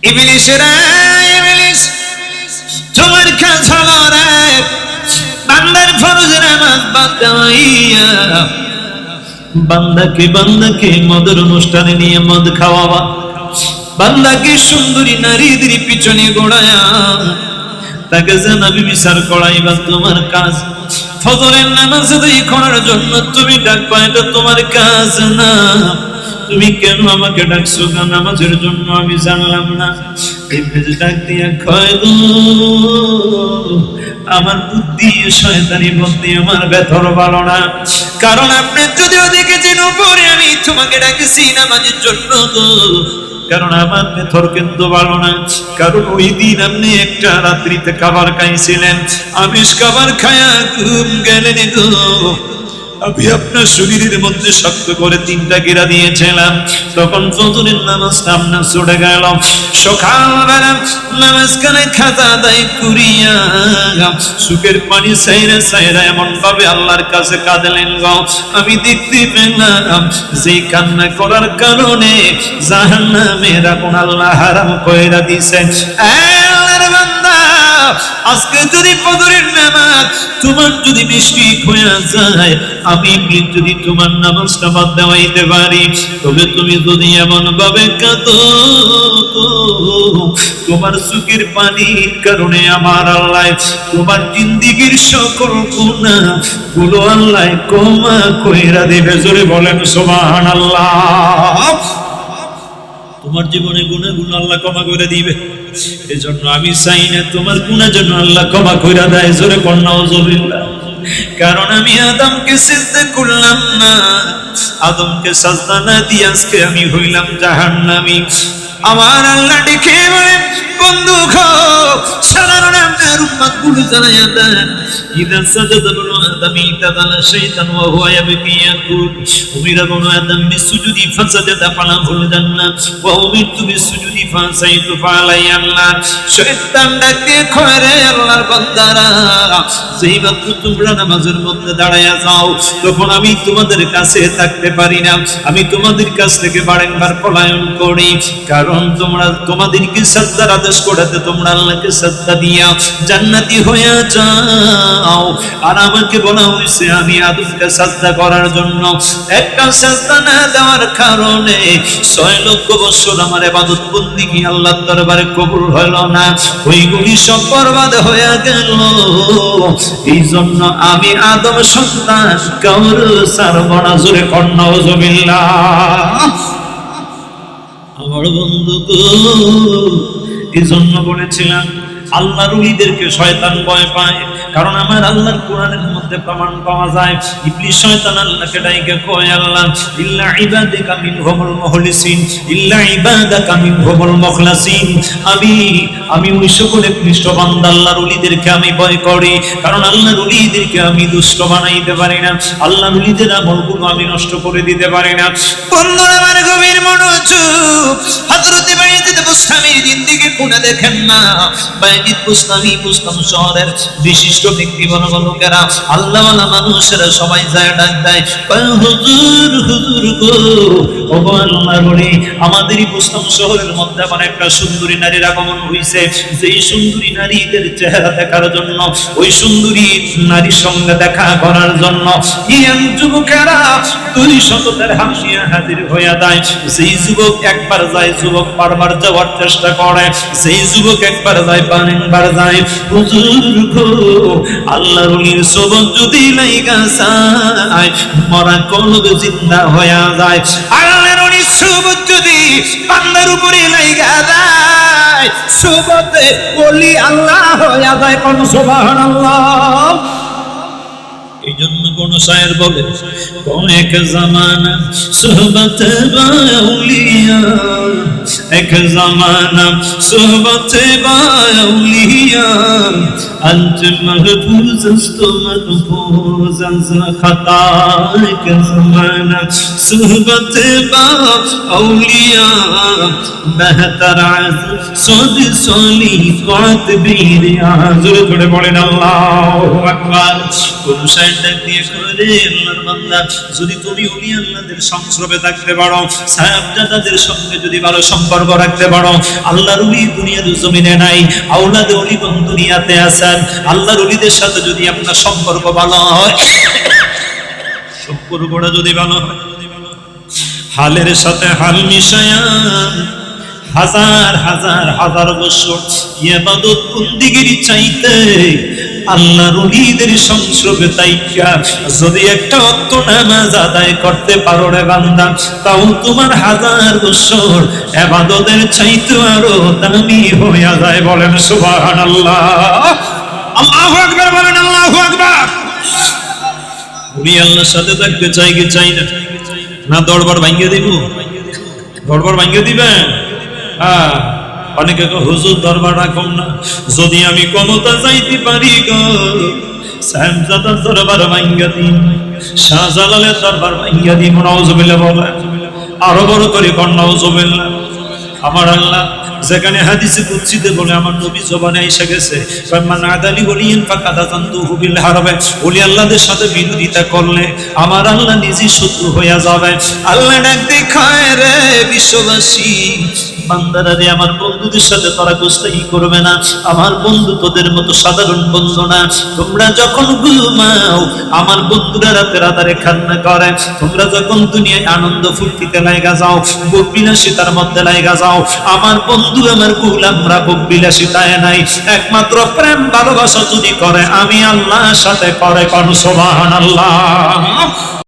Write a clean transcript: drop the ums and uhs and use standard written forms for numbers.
ইবলিসেরা, ইবলিস তোমার কাজ হলো রে বান্দার ফরজ নামাজ বাদ দেওয়াইয়া বান্দাকে মদের অনুষ্ঠানে নিয়ে মদ খাওয়াবা, বান্দাকে সুন্দরী নারীদের পিছনে গোড়ায়া তাকে জানাবি বিচার করাইবা তোমার কাজ। ফজরের নামাজ আদায় করার জন্য তুমি ডাকবা, এটা তোমার কাজ না। তুমি কেন আমাকে ডাকছো নামাজের জন্য আমি জানলাম না। ইবলিস ডাক দিয়া কয় গো আমার বুদ্ধি শয়তানি বুদ্ধি আমার ভেতর ভালো না, কারণ আপনি যদিও দেখেছেন উপরে আমি তোমাকে ডাকছি নামাজের জন্য গো, কারণ আমার ভেতর কিন্তু ভালো না। কারণ ওই দিন আপনি একটা রাত্রিতে খাবার খাইছিলেন, আমিষ খাবার খায়া ঘুম গেলেন গো। আমি আপনার শরীরের মধ্যে শক্ত করে 3টা গিরা দিয়েছিলাম, তখন ফজরের নামাজটা আপনার ছুটে গেল। সকালবেলা নামাজ কানে খাজা আদায় করিয়া সুখের পানি সাইরা সাইরা এমন ভাবে আল্লাহর কাছে কাঁদলেন গো, আমি দেখতে পেলাম যে কান্না করার কারণে জাহান্নামের আগুন আল্লাহ হারাম কইরা দিয়েছেন। আল্লাহর বান্দা, আজকে যদি ফজরের নামাজ তোমার যদি মিষ্টি হয়ে যায়, আমি যদি তোমার নামাজটা বাদ দেওয়াইতে পারি, তবে তুমি যদি এমন ভাবে কাঁদো তোমার চোখের পানির কারণে আমার আল্লাহ তোমার জিন্দেগীর সকল গুনাহ গুলো আল্লাহ ক্ষমা কইরা দিবে। জোরে বলেন সুবহানাল্লাহ। তোমার জীবনে গুনাহগুলো আল্লাহ ক্ষমা করে দিবে। এজন্য আমি চাই না তোমার গুনাহ যেন আল্লাহ ক্ষমা কইরা দেয়। জোরে বলেন নাউজুবিল্লাহ। কারণ আমি আদমকে সিজদা করলাম না, আদমকে সাজদা না দিয়ে আজকে আমি হইলাম জাহান্নামী। আমার আল্লাহ ডেকে বলে বন্ধু গো সাধারণ আপনার উম্মতগুলো জানায়া দেন ইদা সাজাদাল আদমি তাদাল শাইতান ওয়া হুয়া ইয়াবকি ইয়াকুল উমিরা বনু আদম বিসুজুদি ফাসাজাদা ফালাহুল জান্নাহ ওয়া উমিরতু বিসুজুদি ফাসাইতু ফালাইয়া আল্লাহ। শয়তান ডাকে কইরে আল্লাহর বান্দারা, যেই মাত্র তোমরা নামাজের মধ্যে দাঁড়ায়া যাও তখন আমি তোমাদের কাছে থাকতে পারি না, আমি তোমাদের কাছ থেকে বারংবার পলায়ন করি। কারণ তোমরা তোমাদেরকে সাজদার আদেশ করাতে তোমরা আল্লাহকে সাজদা দিয়া জান্নাতি হয়ে যাও, আর আমাকে বলা হয়েছে আমি আদমকে সাজদা করার জন্য। একটা সাজদা না দেওয়ার কারণে 6 লক্ষ বছর আমার ইবাদত বন্দেগী আল্লাহর দরবারে কবুল হলো না, ওইগুলি সব বরবাদ হয়ে গেল। এই জন্য আমি আদম সন্তান কাউরে ছাড়ব না। জোরে কন্যা নাউজুবিল্লাহ। আমার বন্ধু গো, এই জন্য বলেছিলাম আল্লাহর ওলিদেরকে শয়তান ভয় পায়, কারণ আমার আল্লাহর কোরআনের মধ্যে প্রমাণ পাওয়া যায় ইবলিস শয়তান আল্লাহকে ডাইকে কয় আল্লাহ ইল্লা ইবাদাকা মিনহুমুল মুখলিসিন ইল্লা ইবাদাকা মিনহুমুল মুখলাসিন। আমি ওই সকল একনিষ্ঠ বান্দা আল্লাহর ওলিদেরকে আমি ভয় করি, কারণ আল্লাহর ওলিদেরকে আমি দুষ্ট বানাইতে পারি না, আল্লাহর ওলিদের আমলগুলো আমি নষ্ট করে দিতে পারি না। বন্ধুরা আমার গভীর মনোযোগ, হযরত বাইজিদ বুস্তামির জিন্দেগি কোনে দেখেন না। বাইজিদ বুস্তামি বুস্তাম শহরের বিশিষ্ট ব্যক্তি বড় লোকেরা আল্লাহওয়ালা মানুষেরা সবাই যায় ডাক দেয়, হুজুর হুজুর গো ও আল্লাহর ওলি, আমাদেরই বুস্তাম শহরের মধ্যে আমার একটা সুন্দরী নারীর আগমন হইছে, যেই সুন্দরী নারীদের চেহারা দেখার জন্য, ওই সুন্দরী নারীর সঙ্গে দেখা করার জন্য ইয়াং যুবকেরা 200 দিরহাম নিয়ে হাজির হয়ে যায়। যেই যুবক একবার যায় যুবক বারবার যাওয়ার চেষ্টা করে, যেই যুবক একবার যায় বারবার যায়। হুজুর গো আল্লাহর ওলির সবক যদি লাইগা যায় মরা কলব জিন্দা হয়ে যায়। আল্লাহর ওলির সবক যদি বান্দার উপরে লাইগা যায় সবতে ওলি আল্লাহ হয়ে যায়। কোন সুবহানাল্লাহ। এই জন্য কোন শায়ের বলে কোন এক জামানা সোহবত বাউলিয়া, এক জামানা সোহবত বাউলিয়া আনত মাহফুজ আস্ত মাহফুজ আজ খতা। এক জামানা সোহবত বাউলিয়া বেহতর আজ সদ সলি কাত বীরিয়া। জোরে জোরে বলেন আল্লাহু আকবার। কোন শায়ের দিয়ে করে আল্লাহর বান্দা, যদি তুমি ওলি আল্লাহদের সংস্রবে থাকতে পারো, সাহাবজাদাদের সঙ্গে যদি ভালো সম্পর্ক সম্পর্ক রাখতে পারো। আল্লাহর ওলি দুনিয়ার জমিনে নাই, আওলাদ ওলিগণ দুনিয়াতে আছেন। আল্লাহর ওলিদের সাথে যদি আপনার সম্পর্ক ভালো হয়, সম্পর্কটা যদি ভালো হয়, হালের সাথে হাল মিশায়া হাজার হাজার হাজার বছর ইবাদত বন্দেগীর চাইতে আল্লাহর ওলিদের সংস্রবে তাইকা যদি একটা ওয়াক্ত নামাজ আদায় করতে পারো রে বান্দা, তাও তোমার হাজার বছর ইবাদতের চাইতে আরো দামি হয়ে যায়। বলেন সুবহানাল্লাহ। আল্লাহু আকবার বলেন, আল্লাহু আকবার। উনি আল্লাহর সাথে থাকতে চাই কি চাই না? না দরবার ভাঙিয়ে দিব? দরবার ভাঙিয়ে দিবেন? হ্যাঁ, অনেকে হুজুর দরবার রাখুন না। যদি আমি ক্ষমতা চাইতে পারি গো, শাহজাদার দরবার ভাঙিয়ে দিন, শাহজালালের দরবার ভাঙিয়ে দিন। নাউজুবিল্লাহ বলেন, আরো বড় করে কোন নাউজুবিল্লাহ। আমার আল্লাহ যেখানে হাদিসে কুদসিতে বলে, আমার নবী জবানে এসে গেছে, মান আদালি ওলিয়ান ফাকাদ আযানতুহু বিল হারবে, ওলি আল্লাহদের সাথে বিরোধিতা করলে আমার আল্লাহ নিজে শত্রু হয়ে যাবে। আল্লাহ ডাক দেখায় রে বিশ্ববাসী, বান্দারা রে, আমার বন্ধুদের সাথে তোরা গোস্তাই করবে না। আমার বন্ধু তোদের মতো সাধারণ বন্ধু না। তোমরা যখন ঘুমাও আমার বন্ধুরা রাতের আধারে কান্না করে। তোমরা যখন দুনিয়ায় আনন্দ ফুর্তিতে লাগা যাও, ভোগ বিলাসিতার মধ্যে লাগা যাও, আমার বন্ধু আমার গোলামরা ভোগ বিলাসিতায় নাই। একমাত্র প্রেম ভালোবাসা যদি করে আমি আল্লাহর সাথে করে। কোন সুবহানাল্লাহ।